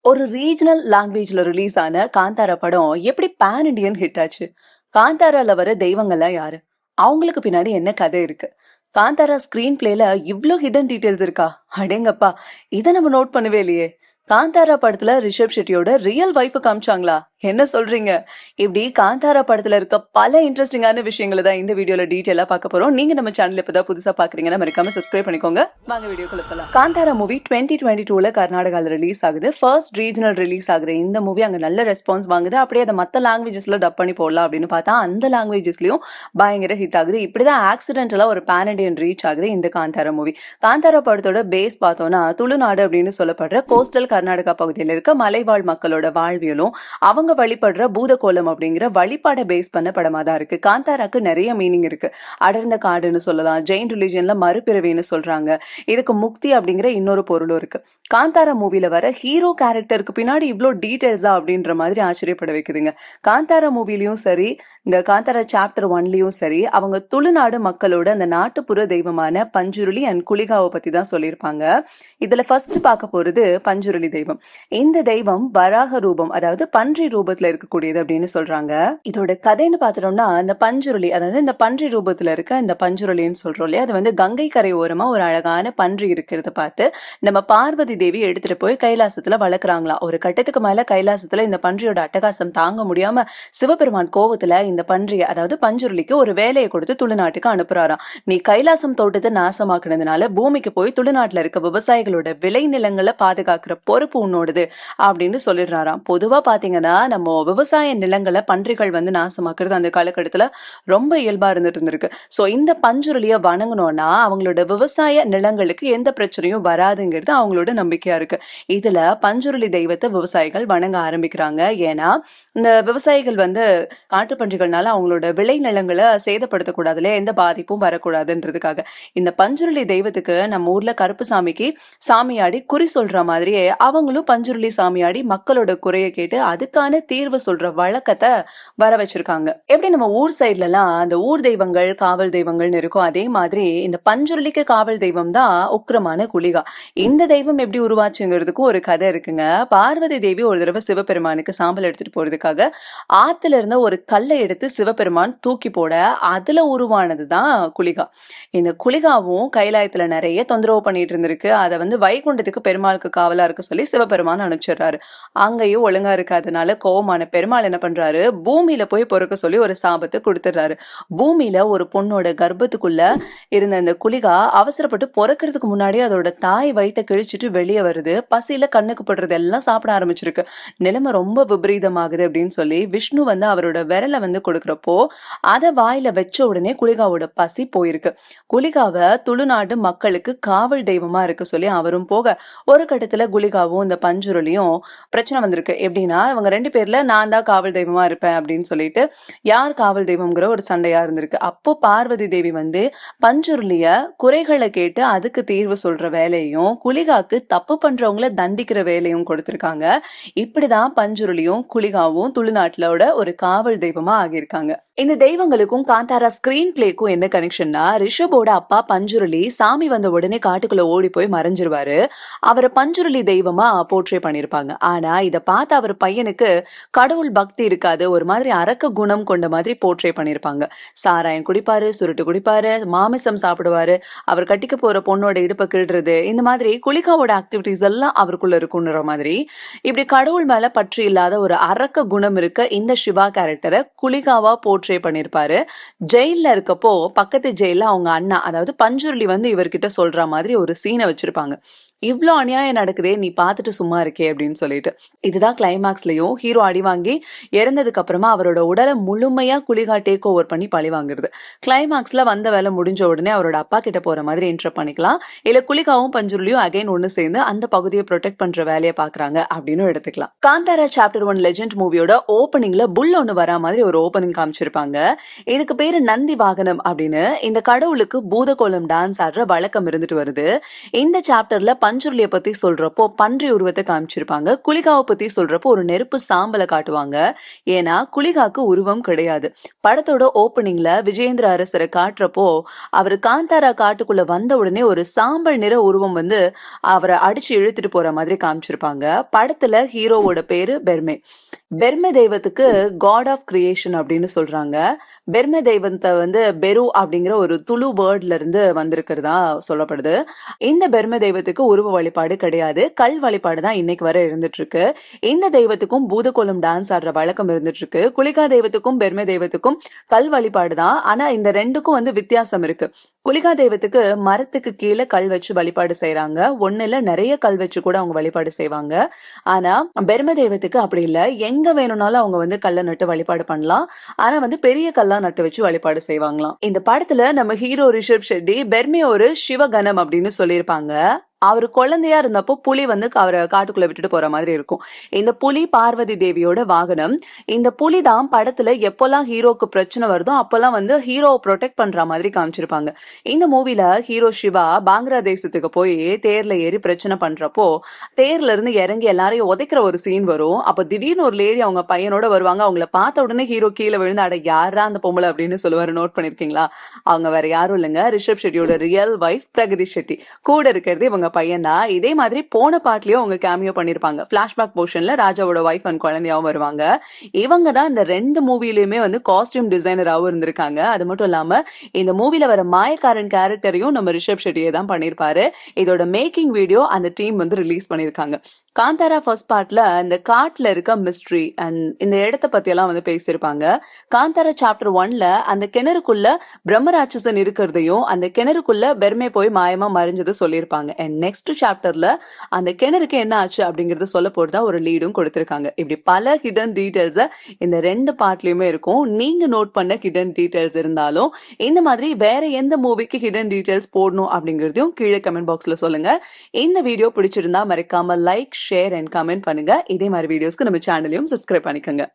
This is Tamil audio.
ஒரு ரீஜனல் லாங்குவேஜ்ல ரிலீஸ் ஆன காந்தாரா படம் எப்படி பேன் இண்டியன் ஹிட் ஆச்சு? காந்தாரால வர தெய்வங்கள்லாம் யாரு? அவங்களுக்கு பின்னாடி என்ன கதை இருக்கு? காந்தாரா ஸ்கிரீன் பிளேல இவ்ளோ ஹிடன் டீடைல்ஸ் இருக்கா? அடேங்கப்பா! இத நம்ம நோட் பண்ணவே இல்லையே. காந்தாரா படத்துல ரிஷப் ஷெட்டியோட ரியல் வைஃப் காமிச்சாங்களா? என்ன சொல்றீங்க? இப்படி காந்தாரா படத்துல இருக்க பல இன்ட்ரெஸ்டிங்கான விஷயங்களை தான் இந்த வீடியோல டீடைலா பார்க்க போறோம். நீங்க நம்ம சேனல் இப்பதான் புதுசா பாக்குறீங்கன்னா மறக்காம சப்ஸ்கிரைப் பண்ணிக்கோங்க. வாங்க வீடியோக்குள்ள போலாம். காந்தாரா மூவி 2022ல கர்நாடகால ரிலீஸ் ஆகுது. ஃபர்ஸ்ட் ரீஜனல் ரிலீஸ் ஆகுற இந்த மூவி அங்க நல்ல ரெஸ்பான்ஸ் வாங்குது. அப்படியே அதை மத்த லாங்குவேஜஸ்ல டப் பண்ணி போடலாம் அப்படின்னு பார்த்தா அந்த லாங்குவேஜஸ்லயும் பயங்கர ஹிட் ஆகுது. இப்படிதான் ஆக்சிடென்டலா ஒரு பேன் இண்டியன் ரீச் ஆகுது இந்த காந்தாரா மூவி. காந்தாரா படத்தோட பேஸ் பார்த்தோம்னா துளுநாடு அப்படின்னு சொல்லப்படுற கோஸ்டல் கர்நாடகா பகுதியில் இருக்க மலைவாழ் மக்களோட வாழ்வியலும் அவங்க வழிபடுற பூதகோலம் அப்படிங்கிற வழிபாட பேஸ் பண்ண படமா தான் இருக்கு. காந்தாராக்கு நிறைய மீனிங் இருக்கு. அடர்ந்த காடுன்னு சொல்லலாம், ஜெயின் ரிலிஜன்ல மறுபிறவின்னு சொல்றாங்க. இதுக்கு முக்தி அப்படிங்கிற இன்னொரு பொருளும் இருக்கு. காந்தாரா மூவில வர ஹீரோ கேரக்டருக்கு பின்னாடி இவ்வளோ டீடைல்ஸா அப்படின்ற மாதிரி ஆச்சரியப்பட வைக்குதுங்க. காந்தாரா மூவிலையும் சரி, இந்த காந்தாரா சாப்டர் 1லயும் சரி, அவங்க துளுநாடு மக்களோட அந்த நாட்டுப்புற தெய்வமான பஞ்சுருளி அண்ட் குளிகாவை பத்தி தான் சொல்லியிருப்பாங்க. இதுல ஃபர்ஸ்ட் பார்க்க போறது பஞ்சுருளி தெய்வம். இந்த தெய்வம் வராக ரூபம், அதாவது பன்றி ரூபத்துல இருக்கக்கூடியது அப்படின்னு சொல்றாங்க. இதோட கதைன்னு பாத்துட்டோம்னா, இந்த பஞ்சுருளி, அதாவது இந்த பன்றி ரூபத்துல இருக்க இந்த பஞ்சுருளின்னு சொல்றோம் இல்லையா, அது வந்து கங்கை கரை ஓரமா ஒரு அழகான பன்றி இருக்கிறத பார்த்து நம்ம பார்வதி தேவி எடுத்துட்டு போய் கைலாசத்துல வளர்க்குறாங்களாம். ஒரு கட்டத்துக்கு மேல கைலாசத்துல இந்த பன்றியோட அட்டகாசம் தாங்க முடியாம சிவபெருமான் கோவத்துல இந்த பன்றிய, அதாவது பஞ்சுருளிக்கு ஒரு வேலையை கொடுத்து துளுநாட்டுக்கு அனுப்புறாராம். நீ கைலாசம் தோட்டத்தை நாசமாக்குனதுனால பூமிக்கு போய் துளுநாட்டுல இருக்க விவசாயிகளோட விளை நிலங்களை பாதுகாக்கிற பொறுப்பு உன்னோடுது அப்படின்னு சொல்லிடுறாராம். பொதுவா பாத்தீங்கன்னா நம்ம விவசாய நிலங்களை பன்றிகள் வந்து நாசமாக்குறது அந்த காலகட்டத்துல ரொம்ப இயல்பா இருந்திருக்கு. சோ இந்த பஞ்சுருளிய வணங்கணும்னா அவங்களோட விவசாய நிலங்களுக்கு எந்த பிரச்சனையும் வராதுங்கிறது அவங்களோட நம்பிக்கையா இருக்கு. இதுல பஞ்சுருளி தெய்வத்தை விவசாயிகள் வணங்க ஆரம்பிக்கிறாங்க. ஏன்னா இந்த விவசாயிகள் வந்து காட்டு பன்றிகள்னால அவங்களோட விளை நிலங்களை சேதப்படுத்தக்கூடாதுல, எந்த பாதிப்பும் வரக்கூடாதுன்றதுக்காக இந்த பஞ்சுருளி தெய்வத்துக்கு நம்ம ஊர்ல கருப்பு சாமிக்கு சாமியாடி குறி சொல்ற மாதிரியே அவங்களும் பஞ்சுருளி சாமியாடி மக்களோட குறைய கேட்டு அதுக்கான தீர்வு சொல்ற வழக்கத்தை வர வச்சிருக்காங்க. எப்படி நம்ம ஊர் சைட்ல எல்லாம் அந்த ஊர் தெய்வங்கள் காவல் தெய்வங்கள்னு இருக்கும், அதே மாதிரி இந்த பஞ்சுருளிக்கு காவல் தெய்வம் தான் உக்கிரமான குளிகா. இந்த தெய்வம் எப்படி உருவாச்சுங்கிறதுக்கும் ஒரு கதை இருக்குங்க. பார்வதி தேவி ஒரு தடவை சிவபெருமானுக்கு சாம்பல் எடுத்துட்டு போறதுக்காக ஆத்துல இருந்த ஒரு கல்லை எடுத்து சிவபெருமான் தூக்கி போட அதுல உருவானதுதான் குளிகா. இந்த குளிகாவும் கைலாயத்துல நிறைய தொந்தரவு பண்ணிட்டு இருந்திருக்கு. அதை வந்து வைகுண்டத்துக்கு பெருமாளுக்கு காவலா இருக்க சொல்லி சிவபெருமான் அனுப்பிச்சிடுறாரு. அங்கேயும் ஒழுங்கா இருக்காதனால கோவமான பெருமாள் என்ன பண்றாரு, பூமியில போய் பொறுக்க சொல்லி ஒரு சாபத்தை கொடுத்துடுறாரு. பூமியில ஒரு பொண்ணோட கர்ப்பத்துக்குள்ள இருந்த இந்த குளிகா அவசரப்பட்டு பொறக்கிறதுக்கு முன்னாடி அதோட தாய் வயித்தை கிழிச்சிட்டு வெளியே வருது. பசியில கண்ணுக்கு படுறது எல்லாம் சாப்பிட ஆரம்பிச்சிருக்கு. நிலைமை ரொம்ப விபரீதமாகுது அப்படின்னு சொல்லி விஷ்ணு வந்து அவரோட விரலை வந்து கொடுக்குறப்போ அதை வாயில வச்ச உடனே குளிகாவோட பசி போயிருக்கு. குளிகாவை துளுநாடு மக்களுக்கு காவல் தெய்வமா இருக்க சொல்லி அவரும் போக ஒரு கட்டத்துல குளிகாவும் இந்த பஞ்சுருளியும் பிரச்சனை வந்திருக்கு. எப்படின்னா இவங்க ரெண்டு பேர்ல நான் தான் காவல் தெய்வமா இருப்பேன் அப்படின்னு சொல்லிட்டு யார் காவல் தெய்வம்ங்கிற ஒரு சண்டையா இருந்திருக்கு. அப்போ பார்வதி தேவி வந்து பஞ்சுருளிய குறைகளை கேட்டு அதுக்கு தீர்வு சொல்ற வேலையும் குளிகாக்கு தப்பு பண்றவங்கள தண்டிக்கிற வேலையும் கொடுத்திருக்காங்க. இப்படிதான் பஞ்சுருளியும் குளிகாவும் துளுநாட்டுலோட ஒரு காவல் தெய்வமா ஆகியிருக்காங்க. இந்த தெய்வங்களுக்கும் காந்தாரா ஸ்கிரீன் பிளேக்கும் என்ன கனெக்ஷன்னா, ரிஷபோட அப்பா பஞ்சுருளி சாமி வந்த உடனே காட்டுக்குள்ள ஓடி போய் மறைஞ்சிருவாரு. அவரை பஞ்சுருளி தெய்வமா போர்ட்ரே பண்ணிருப்பாங்க. ஆனா இத பார்த்து அவர் பையனுக்கு கடவுள் பக்தி இருக்காது, ஒரு மாதிரி அரக்க குணம் கொண்ட மாதிரி போர்ட்ரே பண்ணிருப்பாங்க. சாராயம் குடிப்பாரு, சுருட்டு குடிப்பாரு, மாமிசம் சாப்பிடுவாரு, அவர் கட்டிக்க போற பொண்ணோட இடுப்பை கிள்றது, இந்த மாதிரி குளிகாவோட ஆக்டிவிட்டிஸ் எல்லாம் அவருக்குள்ள இருக்குன்ற மாதிரி இப்படி கடவுள் மேல பற்று இல்லாத ஒரு அரக்க குணம் இருக்க இந்த சிவா கேரக்டரை குளிகாவா போர்ட்ரே பண்ணிருப்பாரு. ஜெயில இருக்கப்போ பக்கத்து ஜெயில அவங்க அண்ணா, அதாவது பஞ்சுருளி வந்து இவர்கிட்ட சொல்ற மாதிரி ஒரு சீனை வச்சிருப்பாங்க. இவ்ளோ அநியாயம் நடக்குதே, நீ பாத்துட்டு சும்மா இருக்கே அப்படின்னு சொல்லிட்டு. இதுதான் கிளைமாக்ஸ்லயும் ஹீரோ அடி வாங்கி இறந்ததுக்கு அப்புறமா அவரோட உடலை முழுமையா குளிகா டேக் ஓவர் பண்ணி பழி வாங்குறது. கிளைமாக்ஸ்ல வந்த வேலை முடிஞ்ச உடனே அவரோட அப்பா கிட்ட போற மாதிரி இன்டர் பண்ணிக்கலாம். இல்ல குளிகாவும் பஞ்சுருளியும் அகைன் ஒண்ணு சேர்ந்து அந்த பகுதியை ப்ரொடெக்ட் பண்ற வேலையை பாக்குறாங்க அப்படின்னு எடுத்துக்கலாம். காந்தாரா சாப்டர் 1 லெஜெண்ட் மூவியோட ஓப்பனிங்ல புல் ஒண்ணு வரா மாதிரி ஒரு ஓப்பனிங் காமிச்சிருப்பாங்க. இதுக்கு பேரு நந்தி வாகனம் அப்படின்னு. இந்த கடவுளுக்கு பூதகோலம் டான்ஸ் ஆடுற வழக்கம் இருந்துட்டு வருது. இந்த சாப்டர்ல பஞ்சுருளிய பத்தி சொல்றப்போ பன்றி உருவத்த காமிச்சிருப்பாங்க. குலிகாவ பத்தி சொல்றப்போ ஒரு நெருப்பு சாம்பல காட்டுவாங்க. ஏன்னா, குலிகாக்கு உருவம் கிடையாது. படத்தோட ஓப்பனிங்ல விஜயேந்திர அரசர காட்டுறப்போ, அவரு காந்தாரா காட்டுக்குள்ள வந்த உடனே ஒரு சாம்பல் நிற உருவம் வந்து அவர அடிச்சு இழுத்துட்டு போற மாதிரி காமிச்சிருப்பாங்க. படத்துல ஹீரோவோட பேரு பெர்மே. பெர்ம தெய்வத்துக்கு காட் ஆஃப் கிரியேஷன் அப்படின்னு சொல்றாங்க. பெர்ம தெய்வத்த வந்து பெரு அப்படிங்கிற ஒரு துளு வேர்ட்ல இருந்து வந்திருக்கிறதா சொல்லப்படுது. இந்த பெர்ம தெய்வத்துக்கு உருவ வழிபாடு கிடையாது. கல் வழிபாடு தான் இன்னைக்கு வரை இருந்துட்டு இருக்கு. இந்த தெய்வத்துக்கும் பூதக்கோலம் டான்ஸ் ஆடுற வழக்கம் இருந்துட்டு இருக்கு. குலிகா தெய்வத்துக்கும் பெர்ம தெய்வத்துக்கும் கல் வழிபாடு தான். ஆனா இந்த ரெண்டுக்கும் வந்து வித்தியாசம் இருக்கு. குலிகா தெய்வத்துக்கு மரத்துக்கு கீழே கல் வச்சு வழிபாடு செய்யறாங்க. ஒண்ணு இல்ல நிறைய கல் வச்சு கூட அவங்க வழிபாடு செய்வாங்க. ஆனா பெர்ம தெய்வத்துக்கு அப்படி இல்ல. எங்க வேணும்னாலும் அவங்க வந்து கல்ல நட்டு வழிபாடு பண்ணலாம். ஆனா வந்து பெரிய கல்லா நட்டு வச்சு வழிபாடு செய்வாங்களாம். இந்த படத்துல நம்ம ஹீரோ ரிஷப் ஷெட்டி பெர்மே ஒரு சிவகணம் அப்படின்னு சொல்லியிருப்பாங்க. அவரு குழந்தையா இருந்தப்போ புலி வந்து அவரை காட்டுக்குள்ள விட்டுட்டு போற மாதிரி இருக்கும். இந்த புலி பார்வதி தேவியோட வாகனம். இந்த புலி தான் படத்துல எப்பெல்லாம் ஹீரோக்கு பிரச்சனை வருதோ அப்பெல்லாம் வந்து ஹீரோவை ப்ரொடெக்ட் பண்ற மாதிரி காமிச்சிருப்பாங்க. இந்த மூவில ஹீரோ சிவா பங்களாதேசத்துக்கு போய் தேர்ல ஏறி பிரச்சனை பண்றப்போ தேர்ல இருந்து இறங்கி எல்லாரையும் உதைக்கிற ஒரு சீன் வரும். அப்ப திடீர்னு ஒரு லேடி அவங்க பையனோட வருவாங்க. அவங்கள பார்த்த உடனே ஹீரோ கீழே விழுந்து அட யாரா அந்த பொம்பளை அப்படின்னு சொல்லுவாரு. நோட் பண்ணிருக்கீங்களா? அவங்க வேற யாரும் இல்லைங்க, ரிஷப் ஷெட்டியோட ரியல் வைஃப் பிரகதி ஷெட்டி. கூட இருக்கிறது இவங்க பையன் தான். இதே மாதிரி போன பாட்லயும் அவங்க கேமியோ பண்ணிருப்பாங்க. பிளாஷ்பேக் போர்ஷன்ல ராஜாவோட வைஃப் அண்ட் குழந்தையாவும் வருவாங்க. இவங்க தான் இந்த 2 மூவிலயுமே வந்து காஸ்டியூம் டிசைனராகவும் இருந்திருக்காங்க. அது மட்டும் இல்லாம இந்த மூவில வர மாயக்காரன் கேரக்டரையும் நம்ம ரிஷப் ஷெட்டியே தான் பண்ணிருப்பாரு. இதோட மேக்கிங் வீடியோ அந்த டீம் வந்து ரிலீஸ் பண்ணிருக்காங்க. காந்தாரா ஃபர்ஸ்ட் பார்ட்ல இந்த காட்டுல இருக்க மிஸ்ட்ரி அண்ட் இந்த இடத்த பத்தி எல்லாம் வந்து பேசியிருப்பாங்க. காந்தாரா சாப்டர் 1ல அந்த கிணறுக்குள்ள பிரம்மராட்சசன் இருக்கிறதையும் அந்த கிணறுக்குள்ள பெர்மே போய் மாயமா மறைஞ்சதை சொல்லியிருப்பாங்க. அண்ட் நெக்ஸ்ட் சாப்டர்ல அந்த கிணறுக்கு என்ன ஆச்சு அப்படிங்கறத சொல்ல போறதா ஒரு லீடும் கொடுத்திருக்காங்க. இப்படி பல ஹிடன் டீடைல்ஸ் இந்த 2 பார்ட்லயுமே இருக்கும். நீங்க நோட் பண்ண ஹிடன் டீடைல்ஸ் இருந்தாலும் இந்த மாதிரி வேற எந்த மூவிக்கு ஹிடன் டீடைல்ஸ் போடணும் அப்படிங்கறதையும் கீழே கமெண்ட் பாக்ஸ்ல சொல்லுங்க. இந்த வீடியோ பிடிச்சிருந்தா மறக்காம லைக், ஷேர் அண்ட் கமெண்ட் பண்ணுங்க. இதே மாதிரி வீடியோஸ்க்கு நம்ம சேனலையும் சப்ஸ்கிரைப் பண்ணிக்கோங்க.